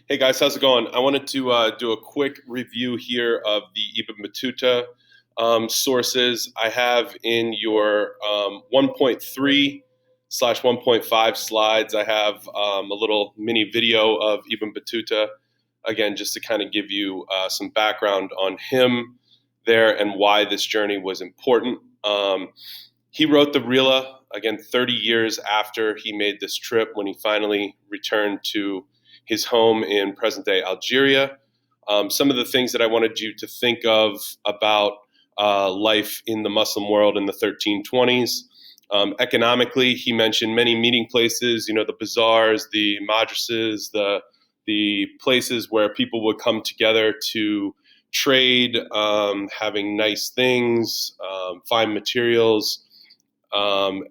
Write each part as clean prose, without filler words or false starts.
Hey guys, how's it going? I wanted to do a quick review here of the Ibn Battuta sources. I have in your 1.3 / 1.5 slides, I have a little mini video of Ibn Battuta, again, just to kind of give you some background on him there and why this journey was important. He wrote the Rila, again, 30 years after he made this trip when he finally returned to his home in present day Algeria. Some of the things that I wanted you to think of about life in the Muslim world in the 1320s. Economically, he mentioned many meeting places, the bazaars, the madrasas, the places where people would come together to trade, having nice things, fine materials. And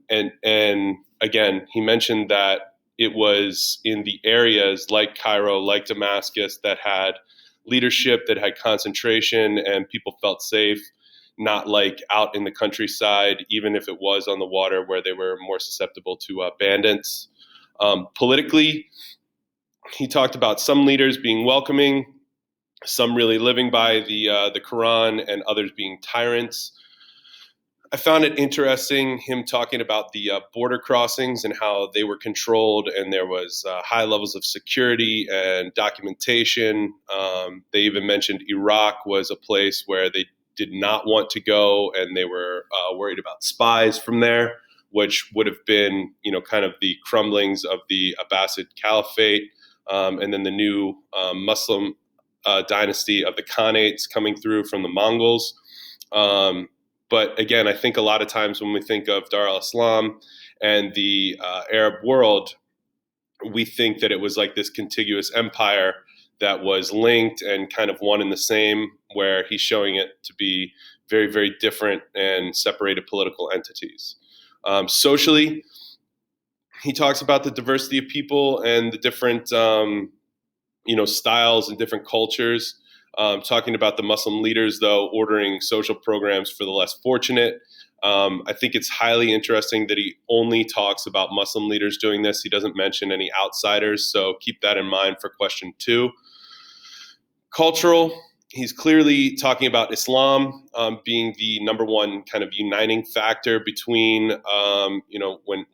again, he mentioned that it was in the areas like Cairo, like Damascus, that had leadership, that had concentration, and people felt safe, not like out in the countryside, even if it was on the water where they were more susceptible to bandits. Politically, he talked about some leaders being welcoming, some really living by the Quran, and others being tyrants. I found it interesting him talking about the border crossings and how they were controlled, and there was high levels of security and documentation. They even mentioned Iraq was a place where they did not want to go, and they were worried about spies from there, which would have been, kind of the crumblings of the Abbasid Caliphate, and then the new Muslim dynasty of the Khanates coming through from the Mongols. But again, I think a lot of times when we think of Dar al-Islam and the Arab world, we think that it was like this contiguous empire that was linked and kind of one and the same, where he's showing it to be very, very different and separated political entities. Socially, he talks about the diversity of people and the different, styles and different cultures. Talking about the Muslim leaders, though, ordering social programs for the less fortunate. I think it's highly interesting that he only talks about Muslim leaders doing this. He doesn't mention any outsiders, so keep that in mind for question 2. Cultural, he's clearly talking about Islam being the number one kind of uniting factor between,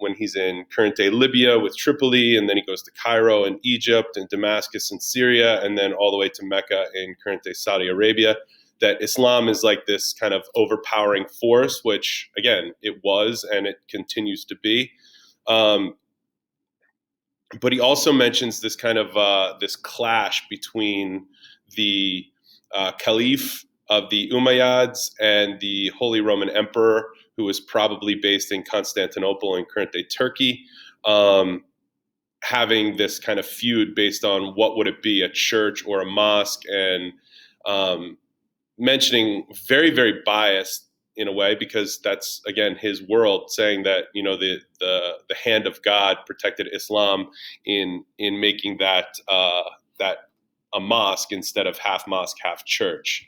when he's in current day Libya with Tripoli, and then he goes to Cairo and Egypt and Damascus and Syria, and then all the way to Mecca in current day Saudi Arabia. That Islam is like this kind of overpowering force, which again, it was and it continues to be. But he also mentions this kind of this clash between the caliph of the Umayyads and the Holy Roman Emperor, who was probably based in Constantinople in current day Turkey, having this kind of feud based on what would it be, a church or a mosque, and mentioning very, very biased in a way, because that's again his world, saying that the hand of God protected Islam in making that a mosque instead of half mosque, half church.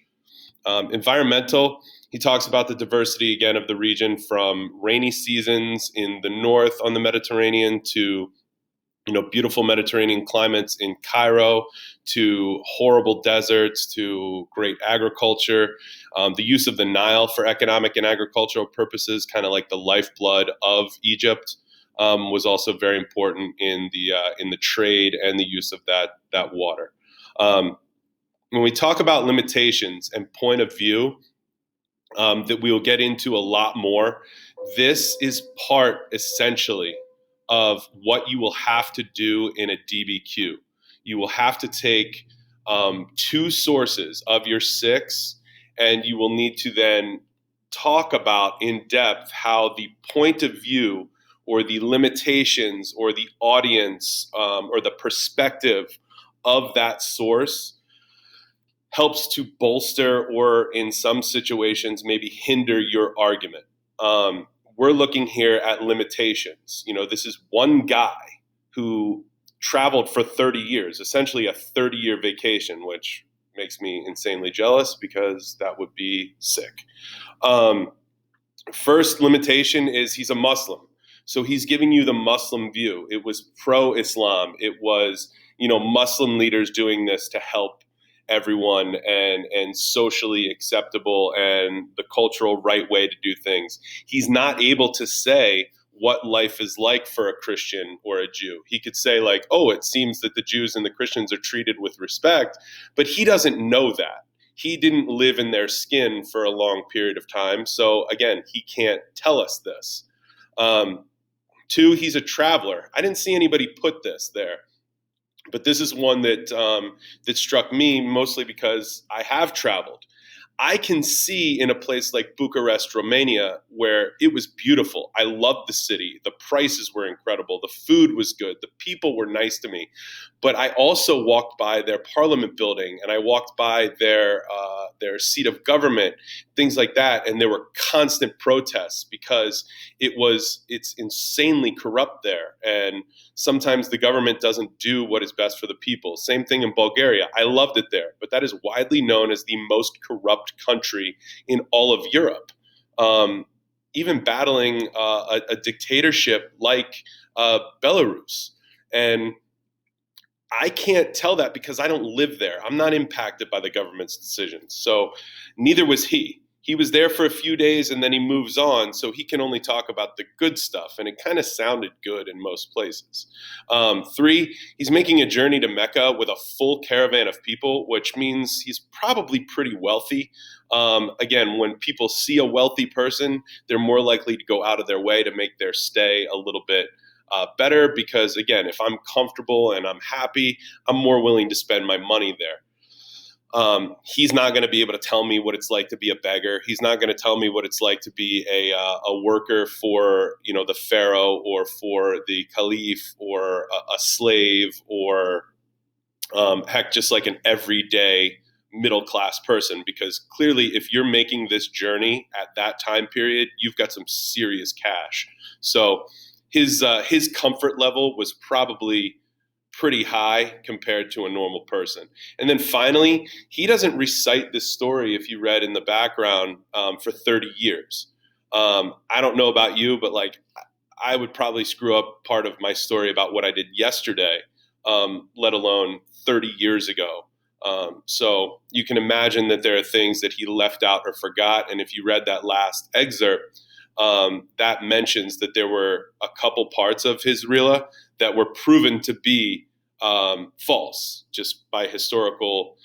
Environmental, he talks about the diversity again of the region, from rainy seasons in the north on the Mediterranean to beautiful Mediterranean climates in Cairo, to horrible deserts, to great agriculture. The use of the Nile for economic and agricultural purposes, kind of like the lifeblood of Egypt, was also very important in the trade and the use of that water. When we talk about limitations and point of view, that we will get into a lot more, this is part essentially of what you will have to do in a DBQ. You will have to take 2 sources of your 6, and you will need to then talk about in depth how the point of view or the limitations or the audience or the perspective of that source helps to bolster, or in some situations maybe hinder, your argument. We're looking here at limitations. This is one guy who traveled for 30 years, essentially a 30-year vacation, which makes me insanely jealous because that would be sick. First limitation is he's a Muslim. So he's giving you the Muslim view. It was pro-Islam. It was Muslim leaders doing this to help everyone and socially acceptable and the cultural right way to do things. He's not able to say what life is like for a Christian or a Jew. He could say, like, oh, it seems that the Jews and the Christians are treated with respect, but he doesn't know that. He didn't live in their skin for a long period of time. So again, he can't tell us this. Two, he's a traveler. I didn't see anybody put this there, but this is one that struck me mostly because I have traveled. I can see in a place like Bucharest, Romania, where it was beautiful. I loved the city. The prices were incredible. The food was good. The people were nice to me. But I also walked by their parliament building, and I walked by their seat of government, things like that, and there were constant protests because it's insanely corrupt there, and sometimes the government doesn't do what is best for the people. Same thing in Bulgaria. I loved it there, but that is widely known as the most corrupt country in all of Europe. Even battling a dictatorship like Belarus. And I can't tell that because I don't live there. I'm not impacted by the government's decisions. So neither was he. He was there for a few days and then he moves on. So he can only talk about the good stuff. And it kind of sounded good in most places. Three, he's making a journey to Mecca with a full caravan of people, which means he's probably pretty wealthy. Again, when people see a wealthy person, they're more likely to go out of their way to make their stay a little bit better because, again, if I'm comfortable and I'm happy, I'm more willing to spend my money there. He's not going to be able to tell me what it's like to be a beggar. He's not going to tell me what it's like to be a worker for the pharaoh or for the caliph or a slave or heck, just like an everyday middle class person. Because clearly, if you're making this journey at that time period, you've got some serious cash. So his comfort level was probably pretty high compared to a normal person. And then finally, he doesn't recite this story, if you read in the background, for 30 years. I don't know about you, but like I would probably screw up part of my story about what I did yesterday, let alone 30 years ago. So you can imagine that there are things that he left out or forgot. And if you read that last excerpt, that mentions that there were a couple parts of his Rila that were proven to be false just by historical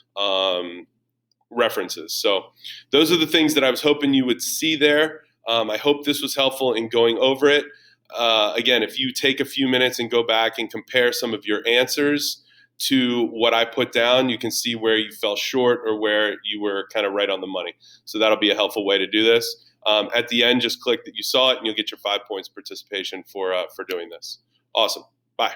references. So those are the things that I was hoping you would see there. I hope this was helpful in going over it. Again, if you take a few minutes and go back and compare some of your answers to what I put down, you can see where you fell short or where you were kind of right on the money. So that'll be a helpful way to do this. At the end, just click that you saw it and you'll get your 5 points participation for doing this. Awesome. Bye.